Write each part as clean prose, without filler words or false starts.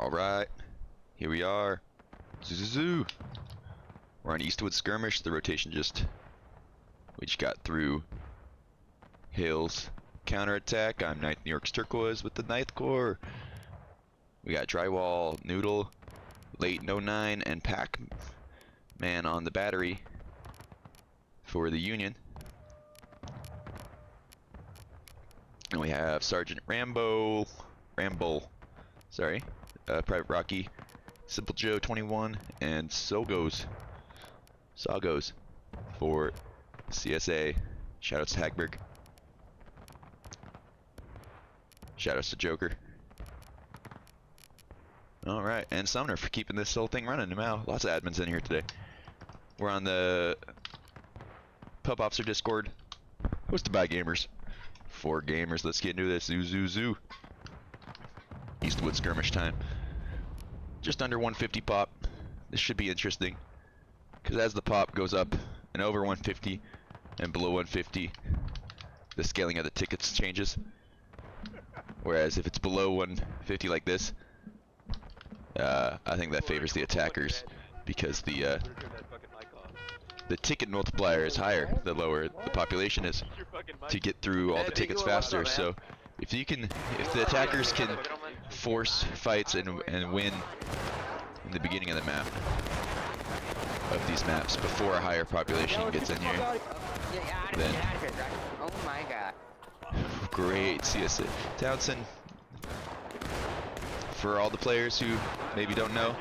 Alright, here we are. Zoo. We're on Eastwood Skirmish. The rotation we just got through Hills. Counterattack. I'm 9th New York.terkoiz with the 9th Corps. We got Drywall, Noodle, Lt.09, and Pac-Man on the battery for the Union. And we have Sergeant Rambol, Private Rocky, Simple Joe 21, and Soggos for CSA. Shoutouts to Hagberg. Shoutouts to Joker. Alright, and Sommer for keeping this whole thing running. Wow, lots of admins in here today. We're on the Pub Officer Discord, hosted by gamers. 4 gamers, let's get into this. Zoo. Eastwood Skirmish time. Just under 150 pop. This should be interesting, because as the pop goes up and over 150 and below 150, the scaling of the tickets changes. Whereas if it's below 150 like this, I think that favors the attackers, because the ticket multiplier is higher the lower the population is, to get through all the tickets faster. So if the attackers can force fights and win in the beginning of the map, of these maps, before a higher population gets in here, then oh my god. Great CSA. Townsend, for all the players who maybe don't know,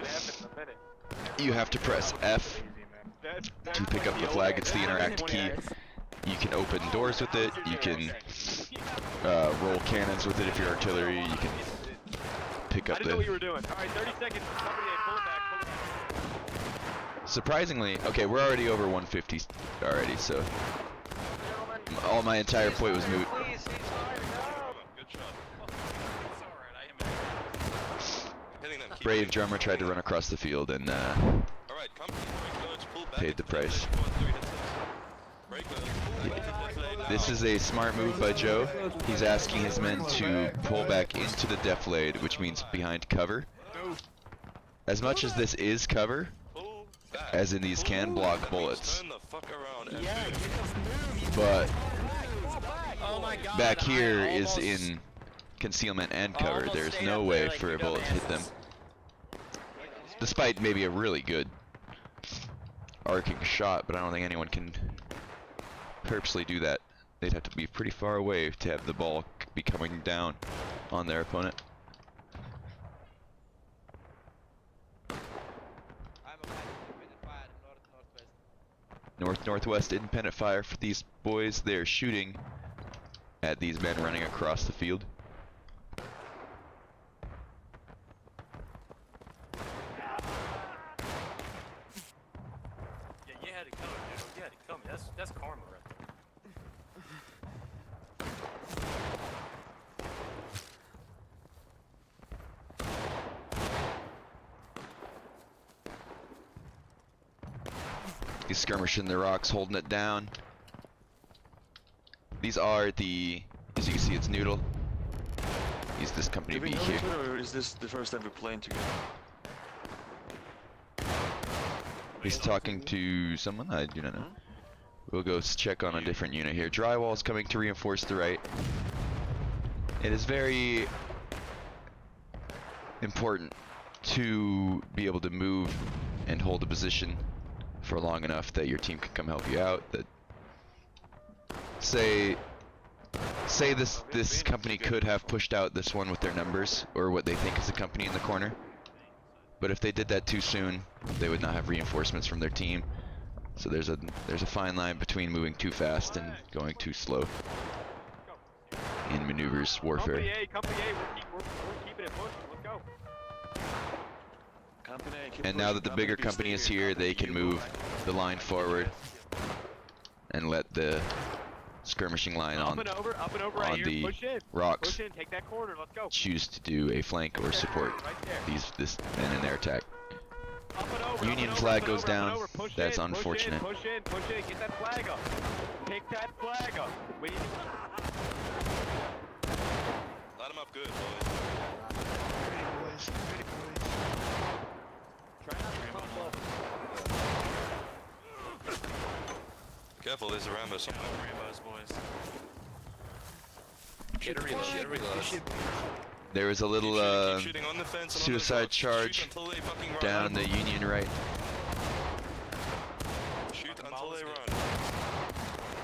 you have to press F to pick up the flag. It's the interact key. You can open doors with it, you can roll cannons with it if you're artillery, you can pick up I didn't know what you were doing. Alright, 30 seconds. Company A, pull it back. Surprisingly, okay, we're already over 150 already, so all my entire point was moot. Brave drummer tried to run across the field and paid the price. This is a smart move by Joe. He's asking his men to pull back into the defilade, which means behind cover. As much as this is cover, as in these can block bullets, but back here is in concealment and cover. There's no way for a bullet to hit them, despite maybe a really good arcing shot, but I don't think anyone can purposely do that. They'd have to be pretty far away to have the ball be coming down on their opponent. Northwest independent fire for these boys. They're shooting at these men running across the field. Yeah, you had it coming, dude. You had it coming. That's karma right there. He's skirmishing the rocks, holding it down. These are the, as you can see, it's Noodle. He's this company B here. Or is this the first time we're playing together? He's talking to someone? I do not know. We'll go check on a different unit here. Drywall is coming to reinforce the right. It is very important to be able to move and hold a position for long enough that your team can come help you out. That say this company could have pushed out this one with their numbers, or what they think is a company in the corner, but if they did that too soon, they would not have reinforcements from their team. So there's a fine line between moving too fast and going too slow in maneuvers warfare. Company A, we're keeping it pushing. Let's go. And now that the bigger company is here, they can move the line forward and let the skirmishing line on right the push in. rocks Push in, take that corner. Let's go. choose to do a flank or support this men in their attack. Union flag goes down. That's unfortunate. Push in. Get that flag up. Take that flag up. Wait. Line them up good, boys. Ready, boys. Careful, there's a Rambo somewhere. boys. Get a reload, get a reload. There was a little Keep shooting on the fence and on those suicide rocks. charge Shoot until they fucking run. down the Union right. Shoot until they run.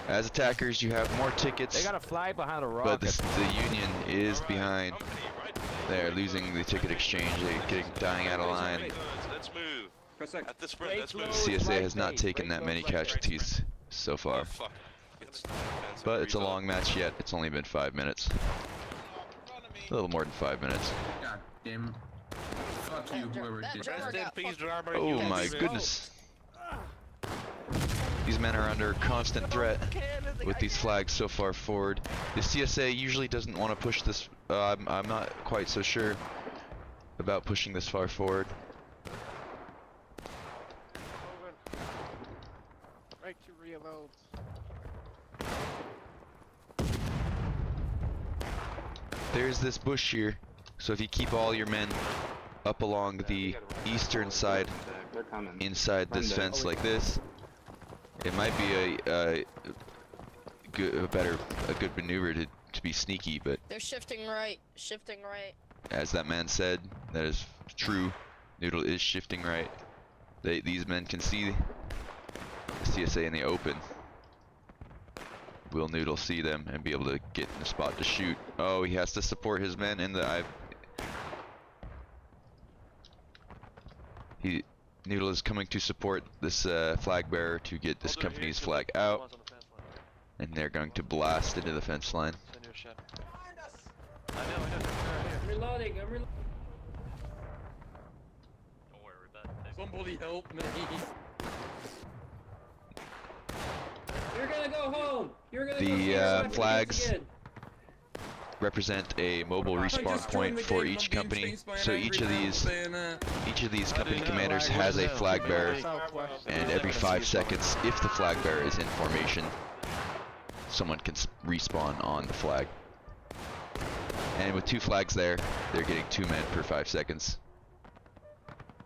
As attackers, you have more tickets, They got a flag behind a rock. but the Union is Alright, behind. company, right They're losing the ticket exchange. They're getting dying out of line. Let's move. At the sprint, let's move. CSA has not taken that many casualties so Oh, far, fuck. It's but it's a long match yet. It's only been 5 minutes. A little more than 5 minutes. God damn. Fuck you, whoever did that. Oh my goodness. These men are under constant threat with these flags so far forward. The CSA usually doesn't want to push this. I'm not quite so sure about pushing this far forward. Right to reload. There's this bush here, so if you keep all your men up along the eastern side inside this fence like this, it might be a good maneuver to be sneaky, but They're shifting right, shifting right. as that man said, that is true. Noodle is shifting right. These men can see the CSA in the open. Will Noodle see them and be able to get in the spot to shoot? Oh, he has to support his men in the. Noodle is coming to support this flag bearer to get this company's flag out, and they're going to blast into the fence line. I'm reloading, I'm reloading. Don't worry about that. Somebody help me. You're gonna go home. You're gonna The flags represent a mobile respawn point for each company. So each of these company commanders has a flag bearer, and every 5 seconds, if the flag bearer is in formation, someone can respawn on the flag. And with 2 flags there, they're getting 2 men per 5 seconds.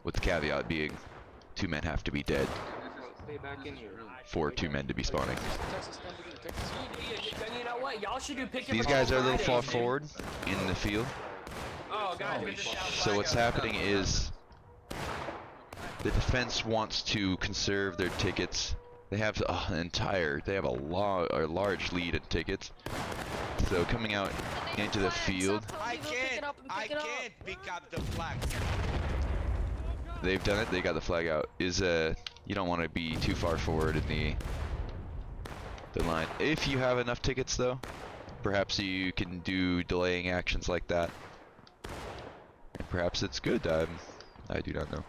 With the caveat being, 2 men have to be dead for 2 men to be spawning. You know what? Y'all should do picture. These guys are a little far forward in the field. Oh god. So what's happening is the defense wants to conserve their tickets. They have a large lead in tickets. So coming out into the field, I can't pick up the flag. they've done it. They got the flag out. You don't want to be too far forward in the line. If you have enough tickets, though, perhaps you can do delaying actions like that. And perhaps it's good. I do not know.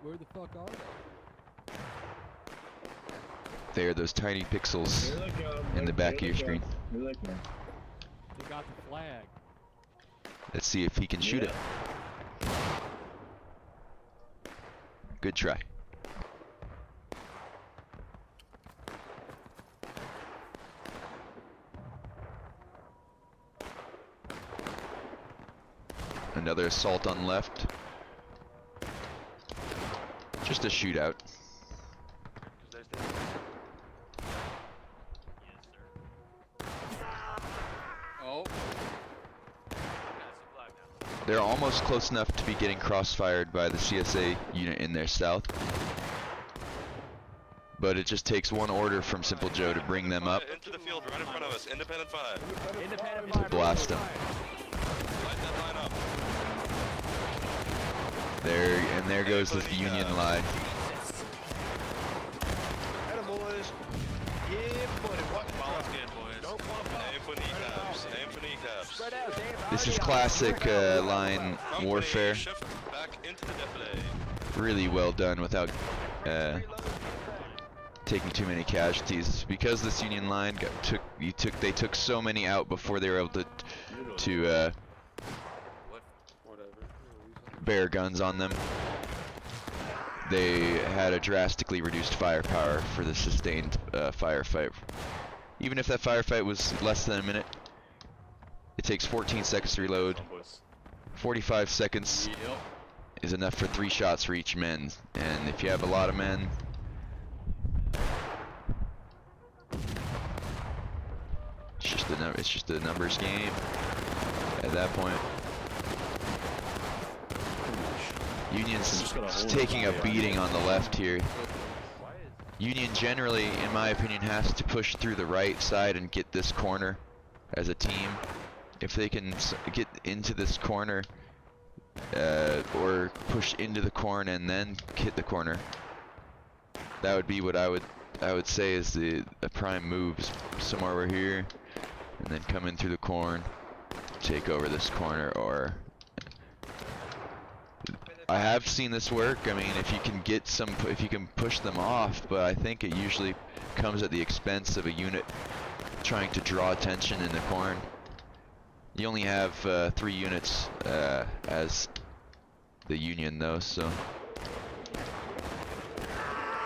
Where the fuck are they? They are those tiny pixels in the back of your screen. They got the flag. Let's see if he can shoot it. Good try. Another assault on left. Just a shootout. They're almost close enough to be getting crossfired by the CSA unit in their south. But it just takes one order from Simple Joe to bring them up Into the field right in front of us. Independent 5. Independent to blast them. Light that line up. There goes the Union line. boys. Yeah, buddy. What? Ball's good, boys. Aim for kneecaps. Aim for kneecaps. This is classic line warfare. Shift back into the defile. Really well done without taking too many casualties. Because this Union line they took so many out before they were able to bear guns on them. They had a drastically reduced firepower for the sustained firefight. Even if that firefight was less than a minute, It takes 14 seconds to reload. 45 seconds is enough for 3 shots for each men. And if you have a lot of men, it's just a numbers game at that point. Union's taking a beating on the left here. Union generally, in my opinion, has to push through the right side and get this corner as a team. If they can get into this corner, or push into the corner and then hit the corner, that would be what I would say is the prime moves. Somewhere over here, and then come in through the corn, take over this corner, or I have seen this work. I mean, if you can get if you can push them off, but I think it usually comes at the expense of a unit trying to draw attention in the corn. You only have 3 units as the Union though, so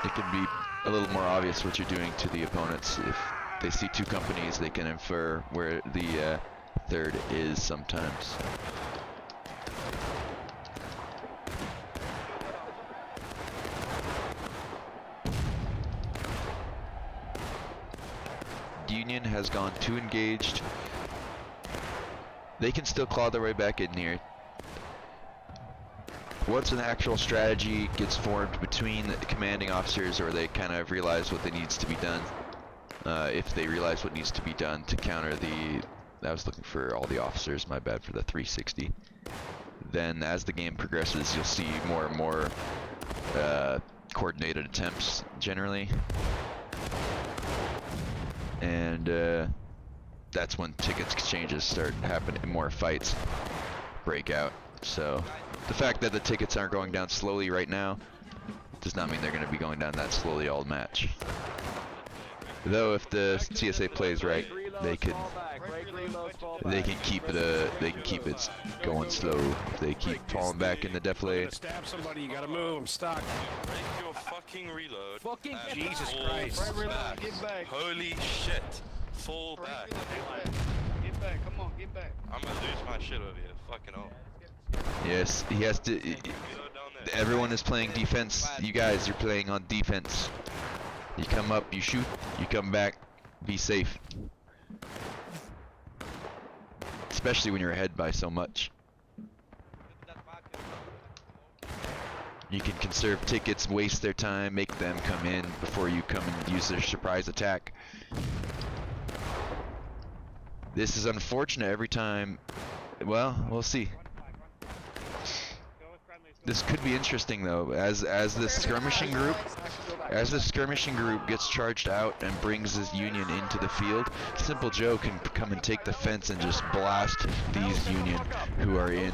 it can be a little more obvious what you're doing to the opponents. If they see 2 companies, they can infer where the 3rd is sometimes. Union has gone 2 engaged. They can still claw their way back in here. Once an actual strategy gets formed between the commanding officers, or they kind of realize what needs to be done, if they realize what needs to be done to counter the, I was looking for all the officers, my bad for the 360. Then as the game progresses, you'll see more and more coordinated attempts generally. And that's when tickets exchanges start happening, more fights break out. So the fact that the tickets aren't going down slowly right now does not mean they're going to be going down that slowly all match. Though if the CSA plays right, they can keep it going slow. If they keep falling back in the deflate. Stab somebody, you gotta move. I'm stuck. Break your fucking reload. Fucking Jesus Fall Christ. back. Get back. Holy shit. Fall back. Get back. Come on, get back. I'm gonna lose my shit over here. Fucking hell. Yes, he has to. Reload down there. Everyone is playing defense. You guys, you're playing on defense. You come up, you shoot, you come back, be safe. Especially when you're ahead by so much. You can conserve tickets, waste their time, make them come in before you come and use their surprise attack. This is unfortunate every time. Well, we'll see. This could be interesting though, as the skirmishing group gets charged out and brings this Union into the field. Simple Joe can come and take the fence and just blast these Union who are in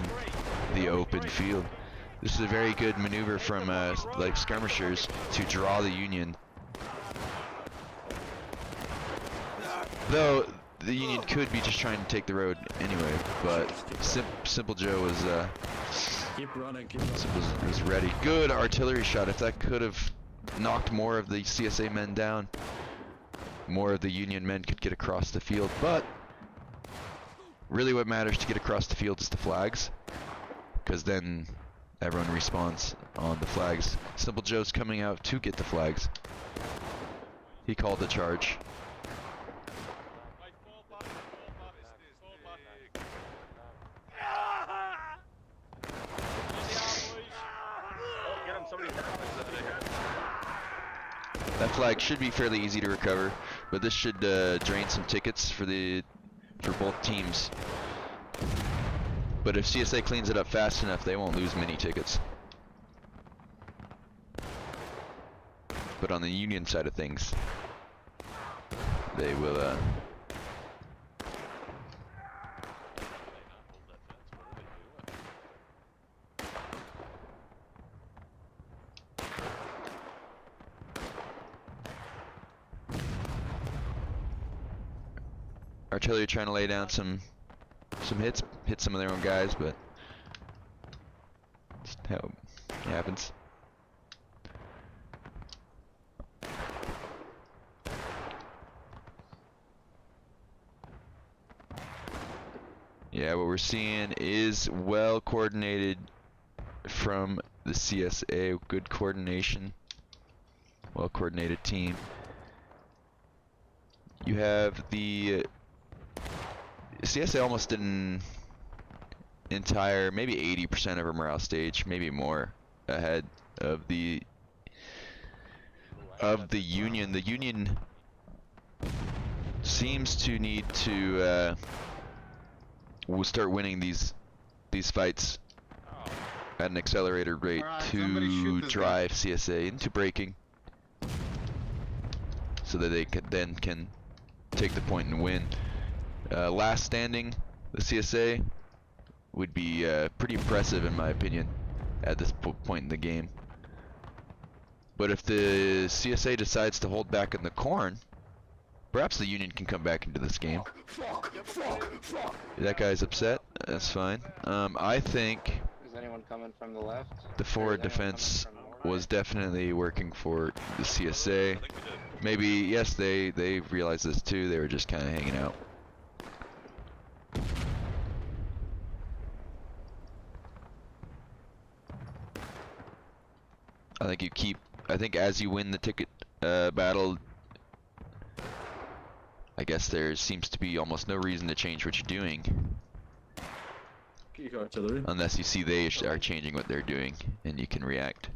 the open field. This is a very good maneuver from like skirmishers to draw the Union. Though the Union could be just trying to take the road anyway, but Simple Joe was Keep running, keep running. was ready. Good artillery shot. If that could have knocked more of the CSA men down, more of the Union men could get across the field. But really what matters to get across the field is the flags, because then everyone respawns on the flags. Simple Joe's coming out to get the flags. He called the charge. That flag should be fairly easy to recover, but this should drain some tickets for both teams. But if CSA cleans it up fast enough, they won't lose many tickets. But on the Union side of things, they will artillery trying to lay down some hits, hit some of their own guys, but that's how it happens. Yeah, what we're seeing is well coordinated from the CSA. Good coordination. Well coordinated team. You have the CSA almost an entire, maybe 80% of our morale stage, maybe more, ahead of the Union. The Union seems to need to we'll start winning these fights at an accelerated rate to drive CSA into breaking, so that they can take the point and win. Last standing, the CSA would be pretty impressive in my opinion at this point in the game. But if the CSA decides to hold back in the corn, perhaps the Union can come back into this game. That guy's upset. That's fine. I think Is anyone coming from the left? the forward defense was definitely working for the CSA. Maybe, yes, they realized this too. They were just kind of hanging out. I think as you win the ticket battle, I guess there seems to be almost no reason to change what you're doing. Unless you see they are changing what they're doing, and you can react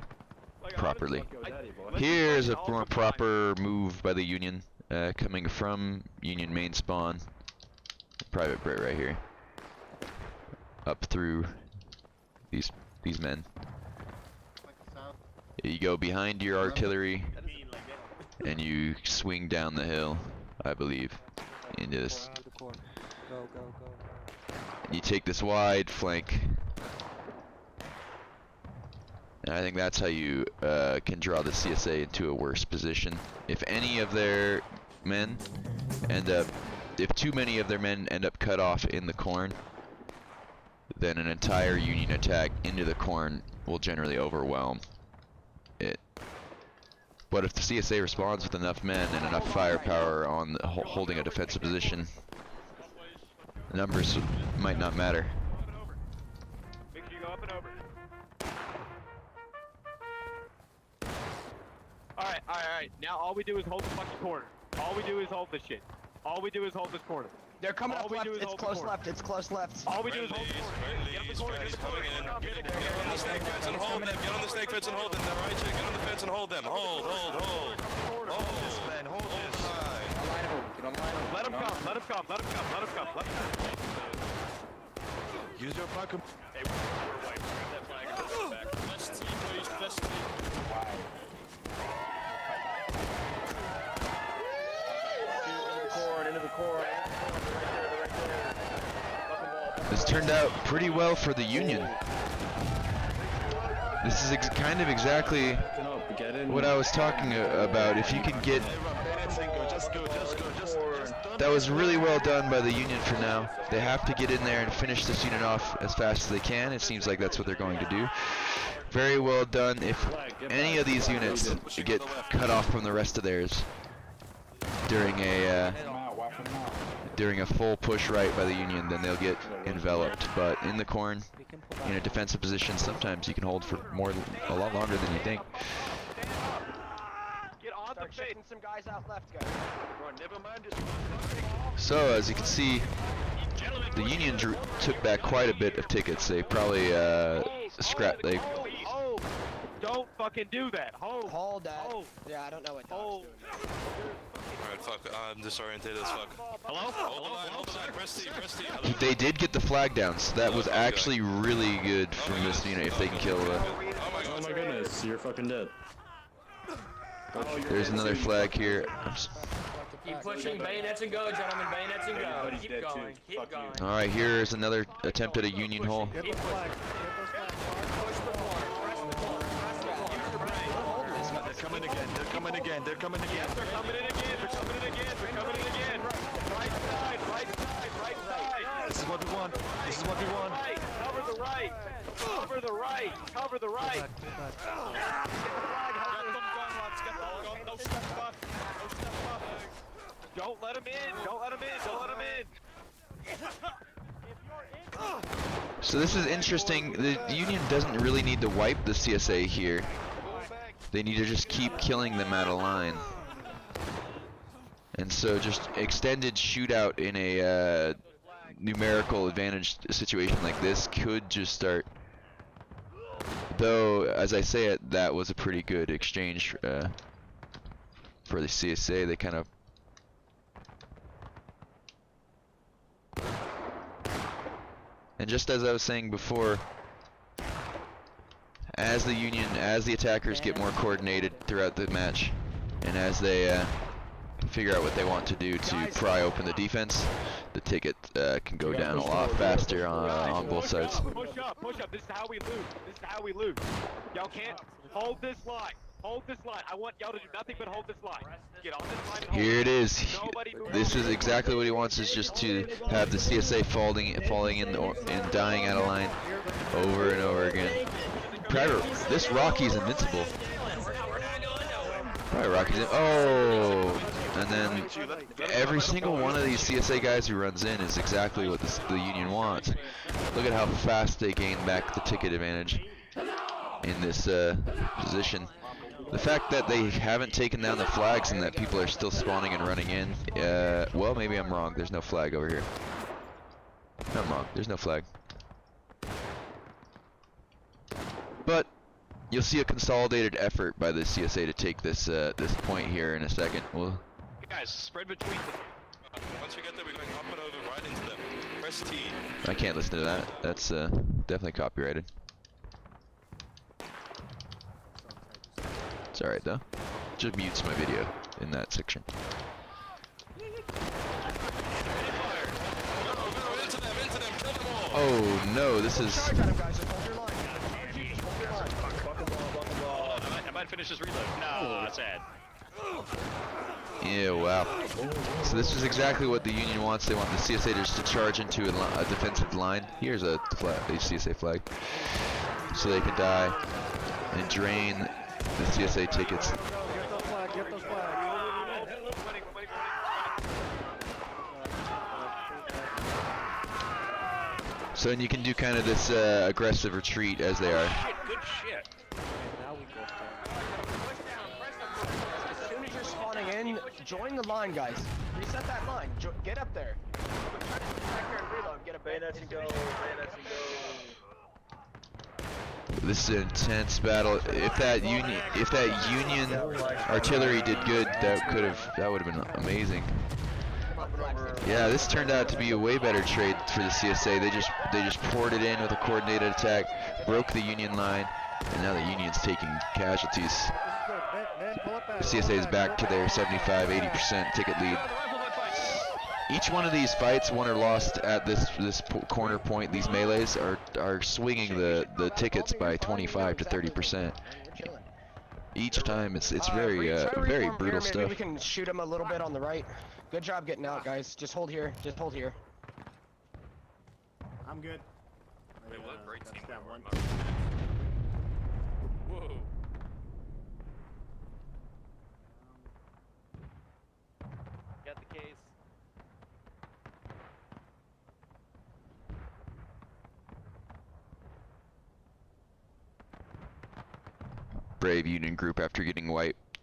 properly. Here's a more proper move by the Union, coming from Union main spawn. Private Brit right here. Up through these men. You go behind your artillery, and you swing down the hill, I believe, into this. You take this wide flank, and I think that's how you can draw the CSA into a worse position. If any of their men if too many of their men end up cut off in the corn, then an entire Union attack into the corn will generally overwhelm it. But if the CSA responds with enough men and enough firepower on holding a defensive position, the numbers might not matter. Make sure you go up and over. Alright. Now all we do is hold the fucking corner. All we do is hold this shit. All we do is hold this corner. They're coming All up we left. do is It's hold the close corner. left. It's close left. All we do is hold the corner. Get up the corner. Get coming in. up the corner. Get on the snake fence and hold them. Get on the snake fence and hold them. Right, chick. Get on the fence and hold them. Hold. Hold this, man. Hold this. Get on line. Let him come. Let him come. Let him come. Let him come. Let him come. Use your bucket. Hey, we're white. Grab that flag and put it back. Best team, please. Best team. Into the corn. This turned out pretty well for the Union. This is kind of exactly what I was talking about. If you can get... That was really well done by the Union for now. They have to get in there and finish this unit off as fast as they can. It seems like that's what they're going to do. Very well done. If any of these units get cut off from the rest of theirs during a full push right by the Union, then they'll get enveloped. But in the corn, in a defensive position, sometimes you can hold for a lot longer than you think. Get on the face. Some guys out left, guys. So as you can see, the Union took back quite a bit of tickets. They probably scrapped. They Oh, don't fucking do that. Hold that. Hold. Yeah, I don't know what Hold. Doc's doing. Alright, fuck. I'm disoriented as fuck. Hello? Hold the line. Press T. They did get the flag down, so that was actually really good from this unit if they can kill Oh my goodness, you're fucking dead. There's another flag here. Keep pushing, bayonets and go, gentlemen, bayonets and go. Keep going, keep going. Alright, here's another attempt at a Union hole. Keep pushing. Push the corner. They're coming in again. They're coming in again. They're coming in again. Right side. This is what we want. Cover the right. Cover the right. Don't let him in. If you're So this is interesting. The Union doesn't really need to wipe the CSA here. They need to just keep killing them out of line. And so just extended shootout in a numerical advantage situation like this could just start. Though, as I say it, that was a pretty good exchange for the CSA. They kind of... And just as I was saying before, as the Union, as the attackers get more coordinated throughout the match, and as they figure out what they want to do to pry open the defense, the ticket can go down a lot faster on both sides. Push up, push up. This is how we lose. This is how we lose. Y'all can't hold this line. Hold this line. I want y'all to do nothing but hold this line. Get on this line and hold Here it is. Nobody move. This is exactly what he wants, is just to have the CSA falling in and dying out of line over and over again. This Rocky's invincible. Probably Rocky's in. Oh! And then every single one of these CSA guys who runs in is exactly what the Union wants. Look at how fast they gain back the ticket advantage in this position. The fact that they haven't taken down the flags and that people are still spawning and running in, well, maybe I'm wrong. There's no flag over here. I'm wrong. There's no flag. But you'll see a consolidated effort by the CSA to take this this point here in a second. Well, Guys, spread between them. Once we get there, we're going up and over right into them. Press T. I can't listen to that. That's definitely copyrighted. It's alright though. Just mutes my video in that section. Oh no, this is... I might finish this reload. No, sad. Yeah, wow. So this is exactly what the Union wants. They want the CSA just to charge into a defensive line. Here's a CSA flag. So they can die and drain the CSA tickets. So then you can do kind of this aggressive retreat as they are. Good shit. As soon as you're spawning in, join the line, guys. Reset that line. Get up there. Back here and reload. Get a bayonets and go. Bayonets and go. This is an intense battle. If that Union artillery did good, that would have been amazing. Yeah, this turned out to be a way better trade for the CSA. They just poured it in with a coordinated attack, broke the Union line, and now the Union's taking casualties. The CSA is back to their 75-80% ticket lead. Each one of these fights, won or lost at this corner point, these melees are swinging the tickets by 25 to 30%. Each time, it's very very brutal stuff. Maybe we can shoot him a little bit on the right. Good job getting out, guys. Just hold here. Just hold here. I'm good. They look great team. Whoa. Got the case. Brave Union group after getting wiped.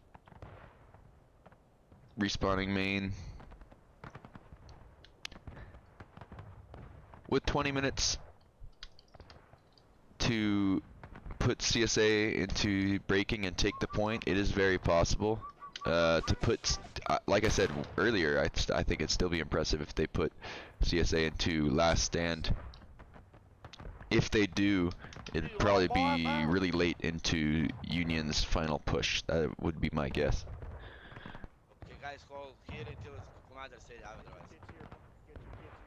Respawning main. With 20 minutes to put CSA into breaking and take the point, it is very possible to put, like I said earlier, I think it'd still be impressive if they put CSA into last stand. If they do, it'd probably be really late into Union's final push. That would be my guess. Okay, guys, hold here until commander said otherwise.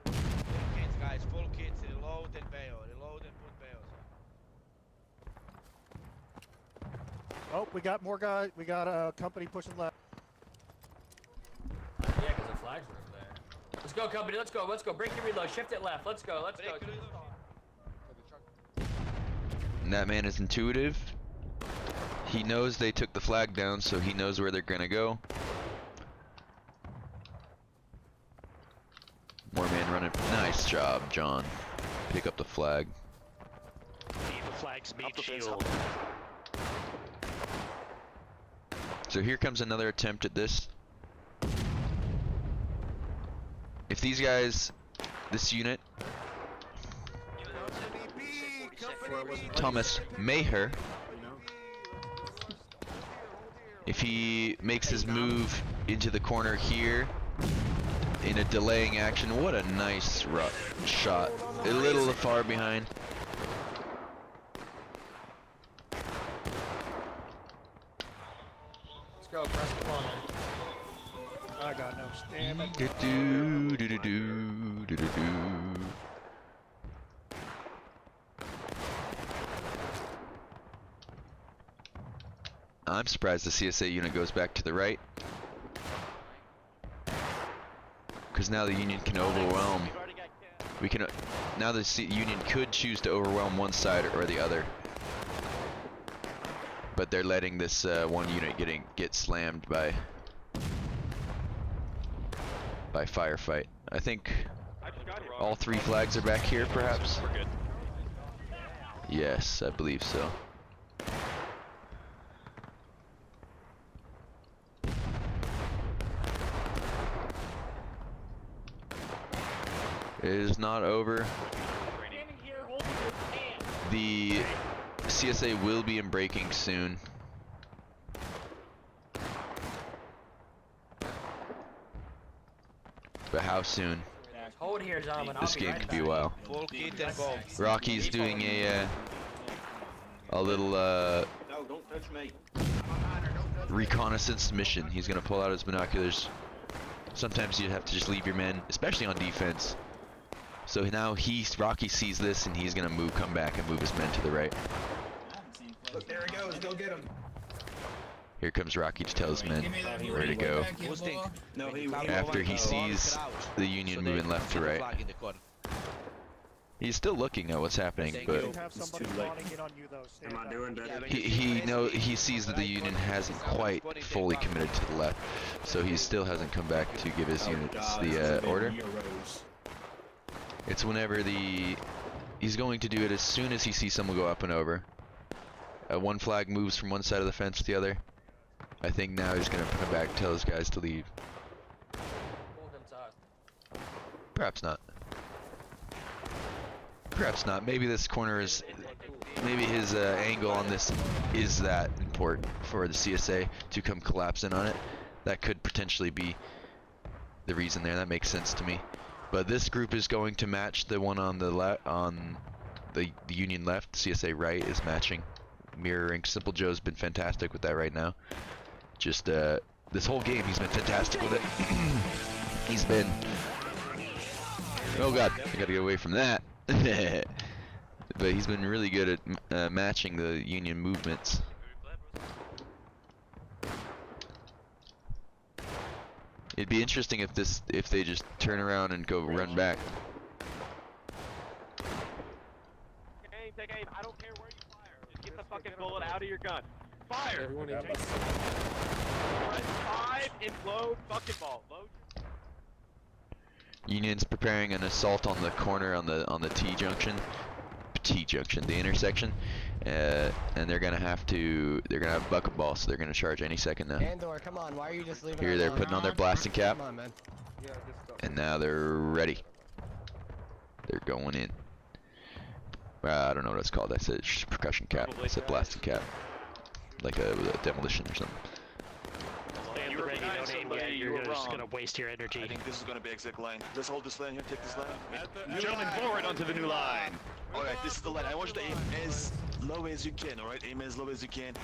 Kids, guys, full kits, reload and bail. Reload and put bails. Oh, we got more guys. We got a company pushing left. Yeah, because the flags were over there. Let's go, company. Let's go. Let's go. Break your reload. Shift it left. Let's go. Let's go. And that man is intuitive. He knows they took the flag down, so he knows where they're gonna go. More man running. Nice job, John. Pick up the flag. The flags meet shield. So here comes another attempt at this. If these guys, this unit, Thomas Maher, if he makes his move into the corner here in a delaying action, what a nice shot. A little far behind. Let's go, press the ball, man. I got no stamina. I'm surprised the CSA unit goes back to the right, because now the Union can overwhelm. We can now the Union could choose to overwhelm one side or the other, but they're letting this one unit get slammed by firefight. I think all 3 flags are back here, perhaps. We're good. Yes, I believe so. It is not over. The CSA will be in breaking soon. But how soon? Hold here, gentlemen. This game could be a while. Full kit and go. Rocky's doing a little No, don't touch me. reconnaissance mission. He's gonna pull out his binoculars. Sometimes you have to just leave your men, especially on defense. So now Rocky sees this and he's gonna come back and move his men to the right. Look, there he goes. Go get him. Here comes Rocky to tell his men where to go. No, After he sees the Union moving left to right. He's still looking at what's happening, but You have somebody spawning in on you though. Stand Am I back. doing better? he sees that the Union hasn't quite fully committed to the left, so he still hasn't come back to give his units the order. It's whenever he's going to do it as soon as he sees someone go up and over. One flag moves from one side of the fence to the other. I think now he's gonna come back and tell his guys to leave. Hold him tight. Perhaps not. Perhaps not. Maybe this corner is... Maybe his angle on this is that important for the CSA to come collapse in on it. That could potentially be the reason there. That makes sense to me. But this group is going to match the one on the left, on the Union left. CSA right is matching, mirroring. Simple Joe's been fantastic with that right now. Just this whole game, he's been fantastic with it. He's been... Oh god, I gotta get away from that. But he's been really good at matching the Union movements. It'd be interesting if they just turn around and go run back. Take aim. I don't care where you fire. Just get the fucking bullet out of your gun. Fire! Everyone Press 5 and load fucking ball. Load your... Union's preparing an assault on the corner on the T-junction, the intersection, and they're gonna have bucket ball, so they're gonna charge any second now. Andor, come on, why are you just leaving Here they're putting on their blasting cap, Come on, man. and now they're ready. They're going in. I don't know what it's called. I said percussion cap. I said blasting cap, like a demolition or something. Stand ready, don't aim yet. You're just gonna waste your energy. I think this is gonna be exit lane. Let's hold this lane here, take this lane. Gentlemen, forward onto the new line. Alright, this is the line. I want you to aim as low as you can, alright? Aim as low as you can.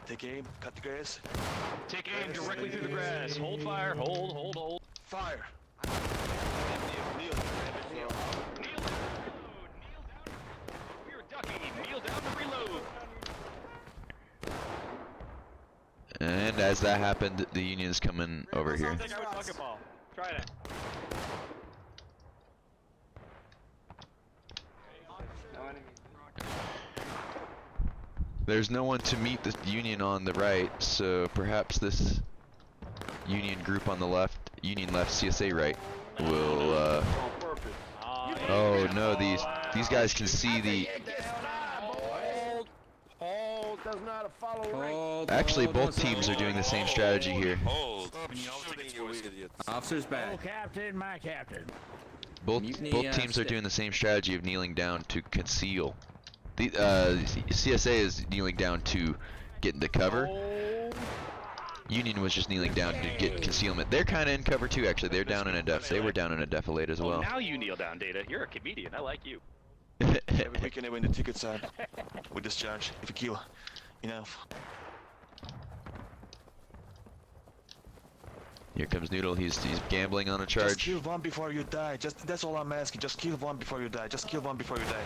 Take aim, cut the grass. Take aim directly through the grass. Hold fire, hold. Fire! Kneel. Kneel down. We are ducking. Kneel down to reload. And as that happened, the Union's coming over here. Take out bucket ball. Try that. There's no one to meet the Union on the right, so perhaps this Union group on the left, Union left, CSA right, will, oh no, these These guys can see the. Hold does not follow right. Hold, Actually, hold, both hold, teams are doing the same Hold, strategy here. Hold. Stop shooting, you idiot. Officer's back. Captain, my captain. Both Mutiny, teams are stick. doing the same strategy of kneeling down to conceal. The CSA is kneeling down to get into cover. Union was just kneeling down to get concealment. They're kind of in cover too, actually. They're down in a they were down in a defilade as well. Now you kneel down, Data. You're a comedian. I like you. Every weekend I win the ticket side with this charge. If you kill enough. Here comes Noodle. He's gambling on a Just charge. kill one before you die. That's all I'm asking. Just kill one before you die. Just kill one before you die.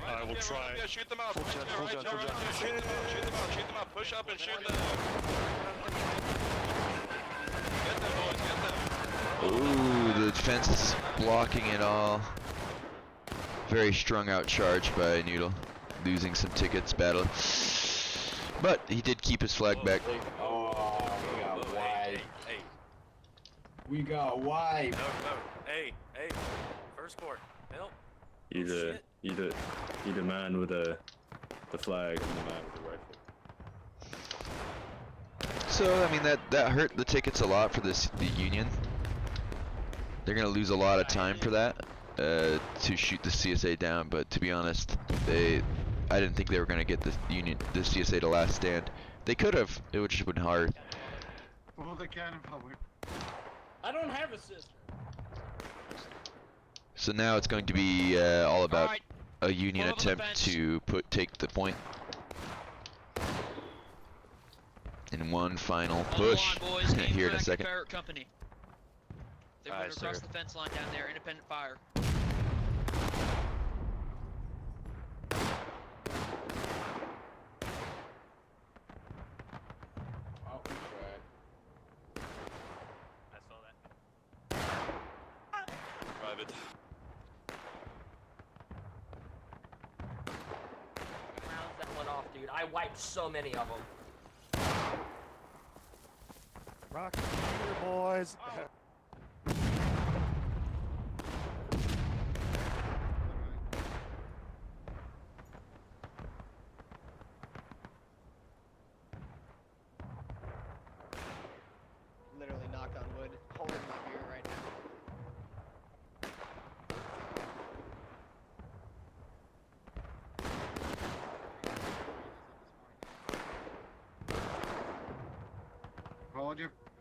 I will try. Yeah, shoot them out. Full charge, full charge, full charge. Shoot them out. Shoot them out. Shoot them out. Push up and shoot them. Get them, boys. Get them. Ooh, the defense is blocking it all. Very strung out charge by Noodle, losing some tickets battle. But he did keep his flag back. Oh, we got wide. Hey. We got wide. No. Hey. First court. Help. He's a man with the flag and the man with the rifle. So I mean that hurt the tickets a lot for the Union. They're gonna lose a lot of time for that to shoot the CSA down. But to be honest, I didn't think they were gonna get the CSA to last stand. They could have. It would just been hard. Well, the cannon power. I don't have a sister. So now it's going to be all about a Union attempt to take the point. In one final push here in a second. Company. They went across the fence line down there, independent fire. I saw that. Private. Rounds that went off, dude. I wiped so many of them. Rocket here, boys. Literally knocked on wood, holding my beer right now.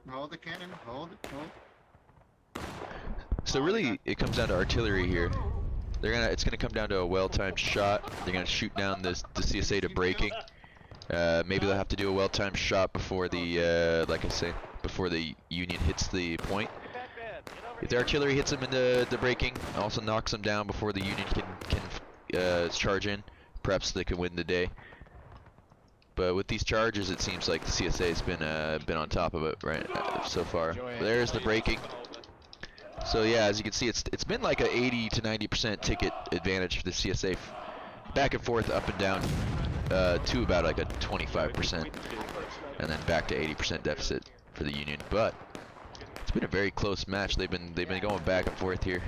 Hold the cannon, hold it. So really, it comes down to artillery here. It's gonna come down to a well-timed shot. They're gonna shoot down the CSA to breaking. Maybe they'll have to do a well-timed shot before the, like I say, before the Union hits the point. If the artillery hits them in the breaking, also knocks them down before the Union can charge in, perhaps they can win the day. But with these charges, it seems like the CSA has been on top of it so far. There's the breaking. So yeah, as you can see, it's been like a 80 to 90% ticket advantage for the CSA, back and forth, up and down, to about like a 25%, and then back to 80% deficit for the Union. But it's been a very close match. They've been going back and forth here.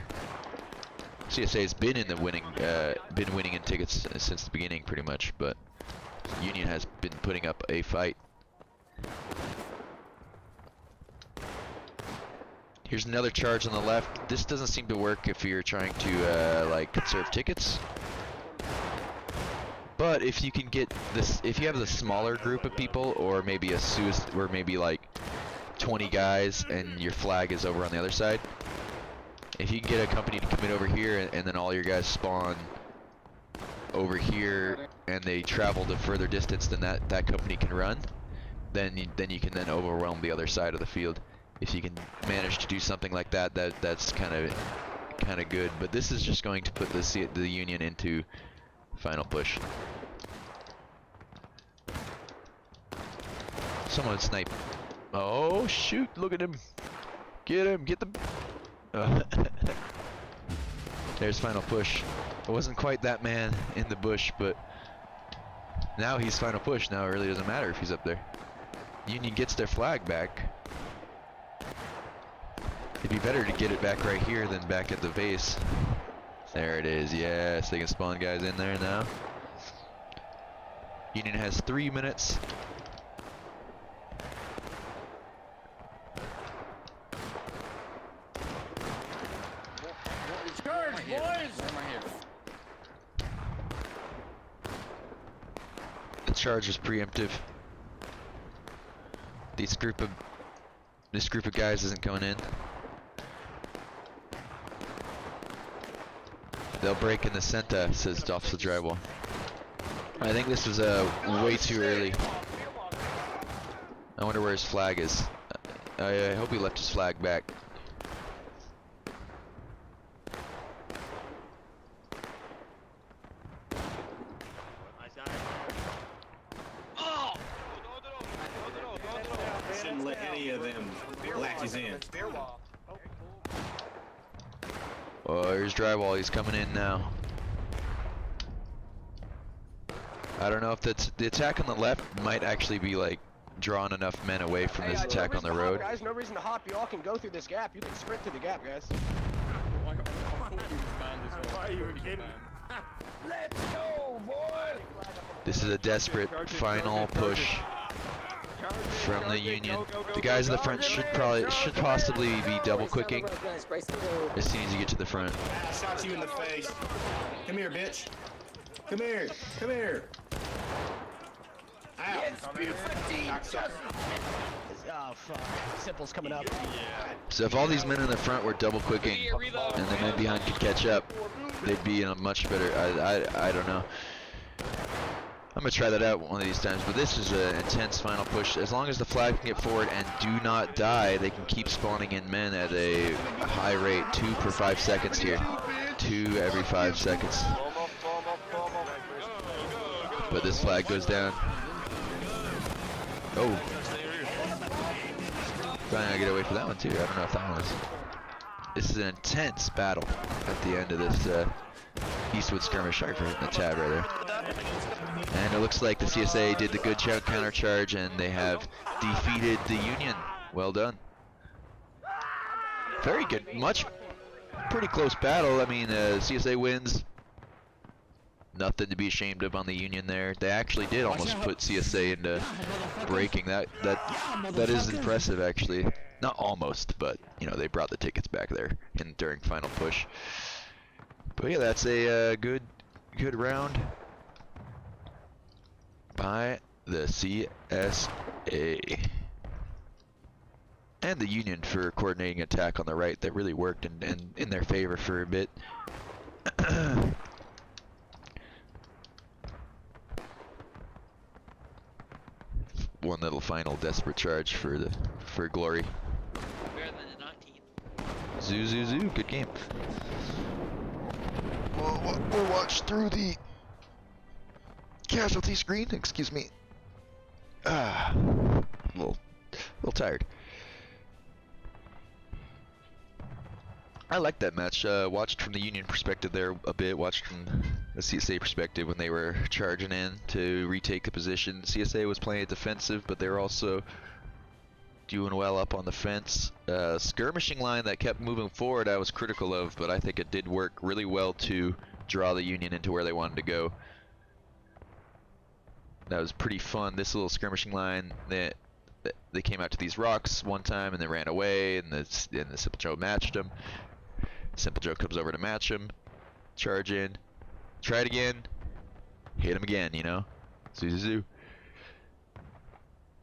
CSA has been in the winning in tickets since the beginning, pretty much, but Union has been putting up a fight. Here's another charge on the left. This doesn't seem to work if you're trying to like conserve tickets. But if you can get this, if you have the smaller group of people, or maybe or maybe like 20 guys, and your flag is over on the other side, if you can get a company to come in over here, and then all your guys spawn over here, and they travel the further distance than that company can run, then you can overwhelm the other side of the field. If you can manage to do something like that, that's kind of good. But this is just going to put the Union into final push. Someone snipe. Oh shoot! Look at him! Get him! Get them! There's final push. It wasn't quite that man in the bush, but now he's final push. Now it really doesn't matter if he's up there. Union gets their flag back. It'd be better to get it back right here than back at the base. There it is. Yes, they can spawn guys in there now. Union has 3 minutes. Charge, boys! The charge is preemptive. This group of guys isn't going in. They'll break in the center, says Doffs the drywall. I think this was way too early. I wonder where his flag is. I hope he left his flag back. Shouldn't let any of them latches in. Oh, here's drywall. He's coming in now. I don't know if that's the attack on the left might actually be like drawing enough men away from this attack on the road. Guys, no reason to hop. You all can go through this gap. You can sprint through the gap, guys. Are you kidding? Let's go, boy! This is a desperate final push from the Union. The guys in the front should possibly be double quicking as soon as you get to the front. I shot you in the face. Come here, bitch. Come here. Come here. Ow. Oh, fuck. Simple's coming up. So if all these men in the front were double quicking and the men behind could catch up, they'd be in a much better. I don't know. I'm gonna try that out one of these times, but this is an intense final push. As long as the flag can get forward and do not die, they can keep spawning in men at a high rate, 2 per 5 seconds here. 2 every 5 seconds. But this flag goes down. Oh. Trying to get away from that one too. I don't know if that one was. This is an intense battle at the end of this Eastwood skirmish. Sorry for hitting the tab right there. And it looks like the CSA did the good counter charge and they have defeated the Union. Well done. Very good. Pretty close battle. I mean, CSA wins. Nothing to be ashamed of on the Union there. They actually did almost put CSA into breaking. That is impressive, actually. Not almost, but you know they brought the tickets back there during final push. But yeah, that's a good round by the CSA and the Union for coordinating attack on the right. That really worked in their favor for a bit. One little final desperate charge for glory. Better than the 19th. Zoo, zoo, zoo. Good game. We'll watch through the casualty screen. Excuse me. A little tired. I like that match. Watched from the Union perspective there a bit. Watched from the CSA perspective when they were charging in to retake the position. CSA was playing it defensive, but they were also doing well up on the fence. Skirmishing line that kept moving forward I was critical of, but I think it did work really well to draw the Union into where they wanted to go. That was pretty fun. This little skirmishing line, they came out to these rocks one time and they ran away, and the Simple Joe matched them. Simple Joe comes over to match him, charge in, try it again, hit him again, you know? Zoo, zoo, zoo.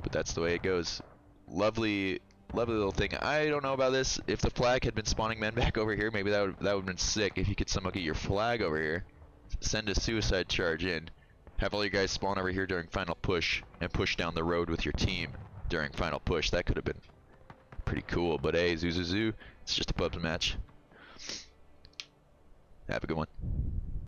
But that's the way it goes. Lovely little thing. I don't know about this. If the flag had been spawning men back over here, maybe that would have been sick. If you could somehow get your flag over here, send a suicide charge in, have all your guys spawn over here during final push, and push down the road with your team during final push. That could have been pretty cool. But hey, zoo, zoo, zoo. It's just a pubs match. Have a good one.